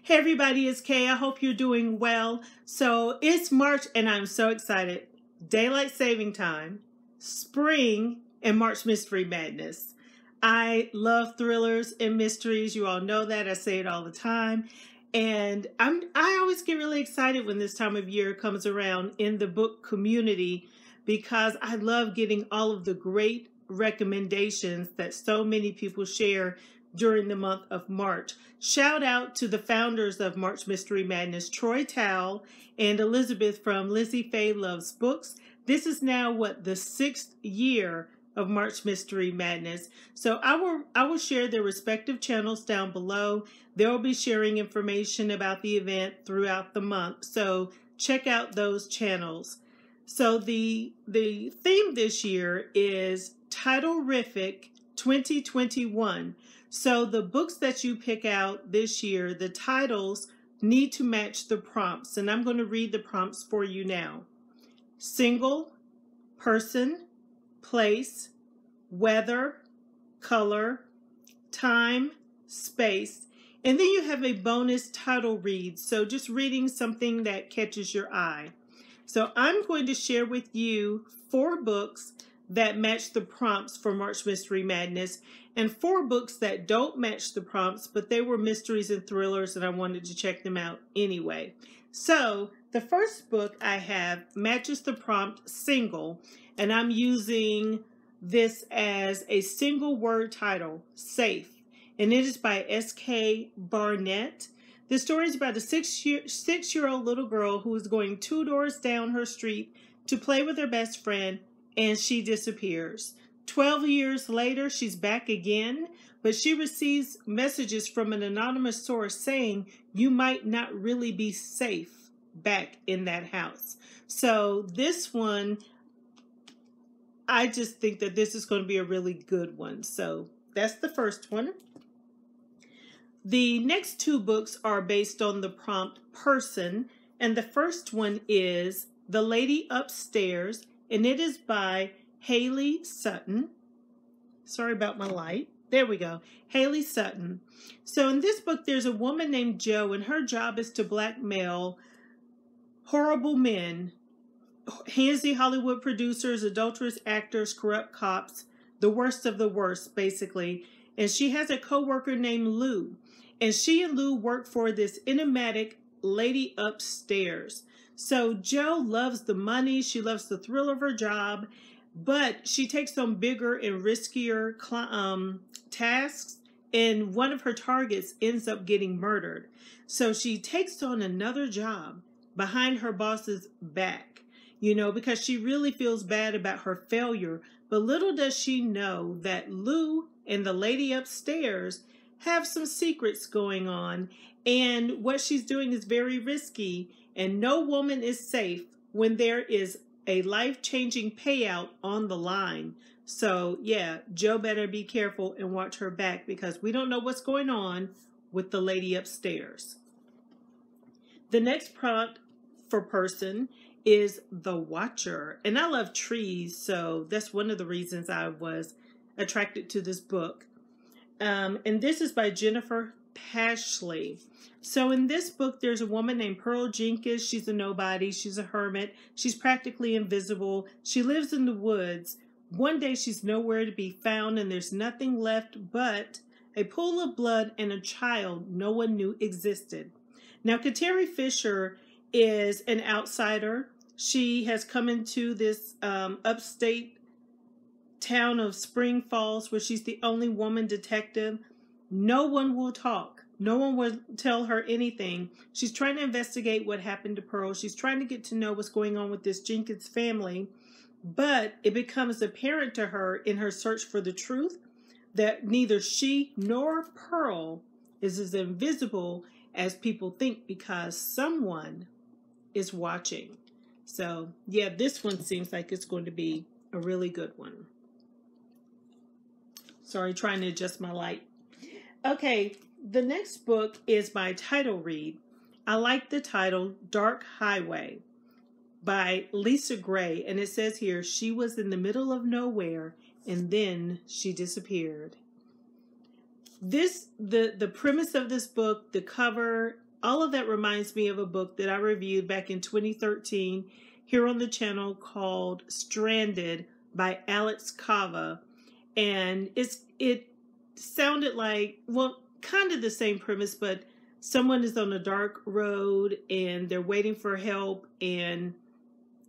Hey everybody, it's Kay. I hope you're doing well. So it's March and I'm so excited. Daylight saving time, spring, and March Mystery Madness. I love thrillers and mysteries. You all know that. I say it all the time. And I always get really excited when this time of year comes around in the book community because I love getting all of the great recommendations that so many people share during the month of March. Shout out to the founders of March Mystery Madness, Troy Towle and Elizabeth from Lizzie Faye Loves Books. This is now the 6th year of March Mystery Madness. So I will share their respective channels down below. They'll be sharing information about the event throughout the month. So check out those channels. So the theme this year is Title-rific 2021. So the books that you pick out this year, the titles need to match the prompts. And I'm going to read the prompts for you now. Single, person, place, weather, color, time, space. And then you have a bonus title read. So just reading something that catches your eye. So I'm going to share with you 4 books that match the prompts for March Mystery Madness, and 4 books that don't match the prompts, but they were mysteries and thrillers, and I wanted to check them out anyway. So the first book I have matches the prompt single, and I'm using this as a single word title, Safe, and it is by S.K. Barnett. The story is about a 6-year-old little girl who is going 2 doors down her street to play with her best friend, and she disappears. 12 years later, she's back again, but she receives messages from an anonymous source saying you might not really be safe back in that house. So this one, I just think that this is going to be a really good one. So that's the first one. The next 2 books are based on the prompt person, and the first one is The Lady Upstairs, and it is by Haley Sutton. Sorry about my light. There we go. Haley Sutton. So in this book, there's a woman named Jo, and her job is to blackmail horrible men, handsy Hollywood producers, adulterous actors, corrupt cops, the worst of the worst, basically. And she has a co-worker named Lou. And she and Lou work for this enigmatic lady upstairs. So Jo loves the money, she loves the thrill of her job, but she takes on bigger and riskier tasks, and one of her targets ends up getting murdered. So she takes on another job behind her boss's back, because she really feels bad about her failure, but little does she know that Lou and the lady upstairs have some secrets going on, and what she's doing is very risky. And no woman is safe when there is a life-changing payout on the line. So yeah, Jo better be careful and watch her back because we don't know what's going on with the lady upstairs. The next prompt for person is The Watcher. And I love trees, so that's one of the reasons I was attracted to this book. And this is by Jennifer Pashley. So in this book, there's a woman named Pearl Jenkins. She's a nobody. She's a hermit. She's practically invisible. She lives in the woods. One day she's nowhere to be found, and there's nothing left but a pool of blood and a child no one knew existed. Now, Kateri Fisher is an outsider. She has come into this upstate town of Spring Falls where she's the only woman detective. No one will talk. No one will tell her anything. She's trying to investigate what happened to Pearl. She's trying to get to know what's going on with this Jenkins family. But it becomes apparent to her in her search for the truth that neither she nor Pearl is as invisible as people think because someone is watching. So yeah, this one seems like it's going to be a really good one. Sorry, trying to adjust my light. Okay, the next book is my title read. I like the title Dark Highway by Lisa Gray, and it says here, she was in the middle of nowhere and then she disappeared. The premise of this book, the cover all of that reminds me of a book that I reviewed back in 2013 here on the channel called Stranded by Alex Kava. And it sounded like, well, kind of the same premise, but someone is on a dark road and they're waiting for help, and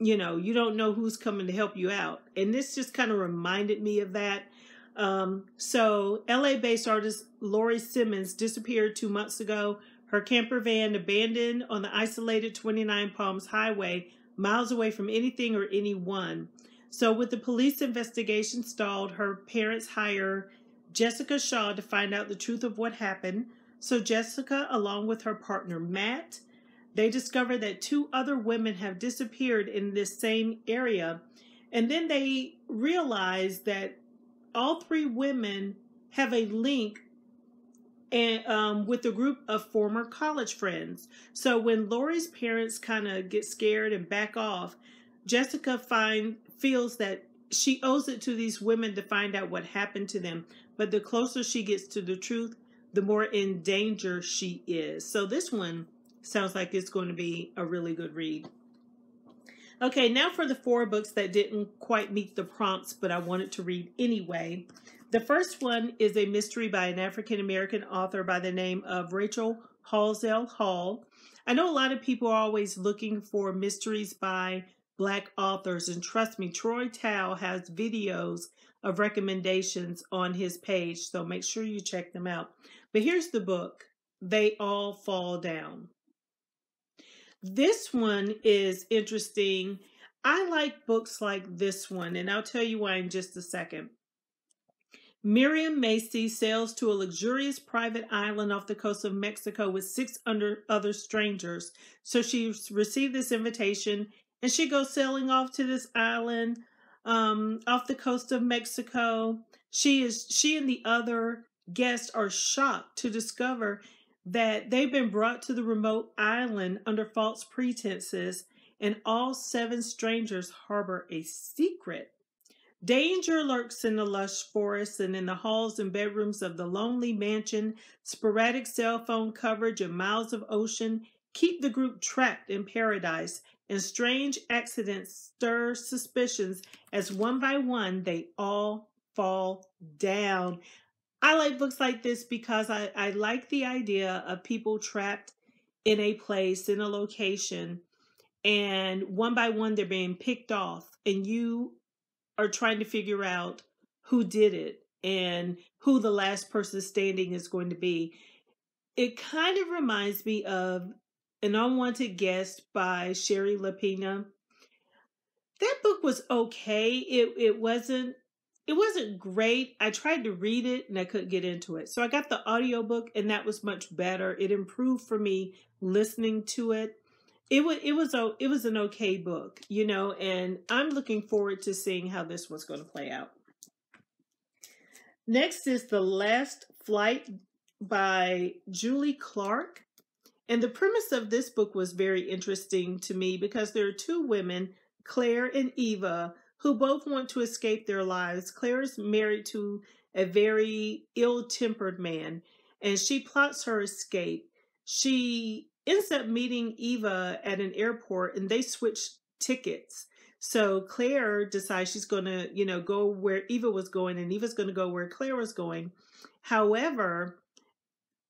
you know, you don't know who's coming to help you out. And this just kind of reminded me of that. So LA-based artist Lori Simmons disappeared 2 months ago. Her camper van abandoned on the isolated 29 Palms Highway, miles away from anything or anyone. So with the police investigation stalled, her parents hire Jessica Shaw to find out the truth of what happened. So Jessica, along with her partner Matt, they discover that 2 other women have disappeared in this same area. And then they realize that all 3 women have a link with a group of former college friends. So when Lori's parents kind of get scared and back off, Jessica feels that she owes it to these women to find out what happened to them. But the closer she gets to the truth, the more in danger she is. So this one sounds like it's going to be a really good read. Okay, now for the 4 books that didn't quite meet the prompts, but I wanted to read anyway. The first one is a mystery by an African-American author by the name of Rachel Halsell Hall. I know a lot of people are always looking for mysteries by Black authors, and trust me, Troy Tao has videos of recommendations on his page, so make sure you check them out. But here's the book, They All Fall Down. This one is interesting. I like books like this one, and I'll tell you why in just a second. Miriam Macy sails to a luxurious private island off the coast of Mexico with 6 other strangers. So she received this invitation, and she goes sailing off to this island off the coast of Mexico. She and the other guests are shocked to discover that they've been brought to the remote island under false pretenses, and all 7 strangers harbor a secret. Danger lurks in the lush forests and in the halls and bedrooms of the lonely mansion. Sporadic cell phone coverage and miles of ocean keep the group trapped in paradise, and strange accidents stir suspicions as one by one they all fall down. I like books like this because I like the idea of people trapped in a place, in a location, and one by one they're being picked off, and you are trying to figure out who did it and who the last person standing is going to be. It kind of reminds me of An Unwanted Guest by Sherry Lapina. That book was okay. It wasn't great. I tried to read it and I couldn't get into it. So I got the audiobook, and that was much better. It improved for me listening to it. It was an okay book, you know, and I'm looking forward to seeing how this one's going to play out. Next is The Last Flight by Julie Clark. And the premise of this book was very interesting to me because there are 2 women, Claire and Eva, who both want to escape their lives. Claire is married to a very ill-tempered man, and she plots her escape. She ends up meeting Eva at an airport, and they switch tickets. So Claire decides she's going to, you know, go where Eva was going, and Eva's going to go where Claire was going. However,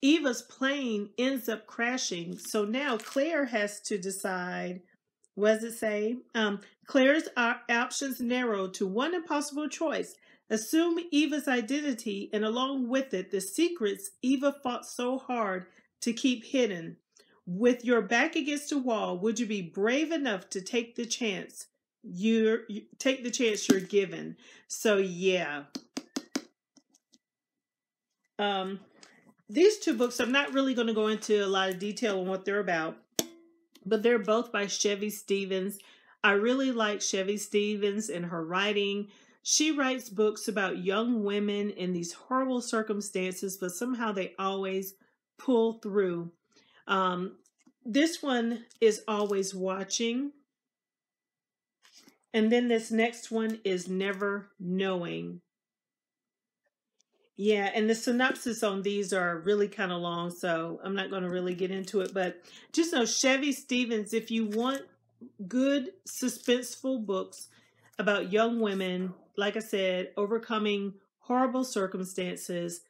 Eva's plane ends up crashing. So now Claire has to decide, what does it say? Claire's options narrowed to one impossible choice. Assume Eva's identity, and along with it, the secrets Eva fought so hard to keep hidden. With your back against a wall, would you be brave enough to take the chance? Take the chance you're given. So yeah. These 2 books, I'm not really going to go into a lot of detail on what they're about, but they're both by Chevy Stevens. I really like Chevy Stevens and her writing. She writes books about young women in these horrible circumstances, but somehow they always pull through. This one is Always Watching. And then this next one is Never Knowing. Yeah, and the synopsis on these are really kind of long, so I'm not going to really get into it. But just know Chevy Stevens, if you want good suspenseful books about young women, like I said, overcoming horrible circumstances,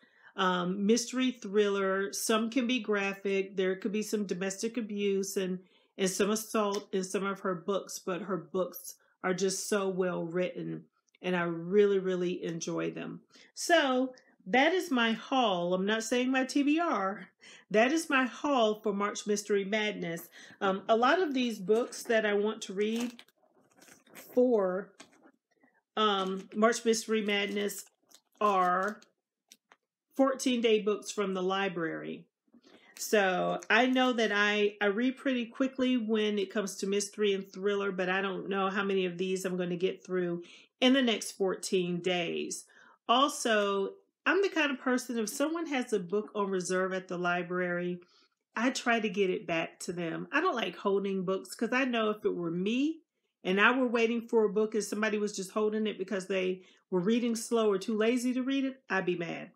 mystery thriller, some can be graphic, there could be some domestic abuse and some assault in some of her books, but her books are just so well written and I really, really enjoy them. So that is my haul. I'm not saying my TBR. That is my haul for March Mystery Madness. A lot of these books that I want to read for March Mystery Madness are 14-day books from the library. So I know that I read pretty quickly when it comes to mystery and thriller, but I don't know how many of these I'm going to get through in the next 14 days. Also, I'm the kind of person, if someone has a book on reserve at the library, I try to get it back to them. I don't like holding books because I know if it were me and I were waiting for a book and somebody was just holding it because they were reading slow or too lazy to read it, I'd be mad.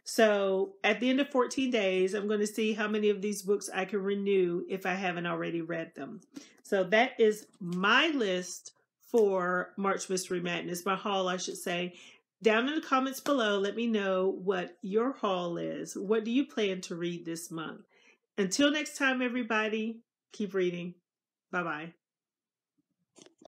So at the end of 14 days, I'm going to see how many of these books I can renew if I haven't already read them. So that is my list for March Mystery Madness, my haul, I should say. Down in the comments below, let me know what your haul is. What do you plan to read this month? Until next time, everybody, keep reading. Bye-bye.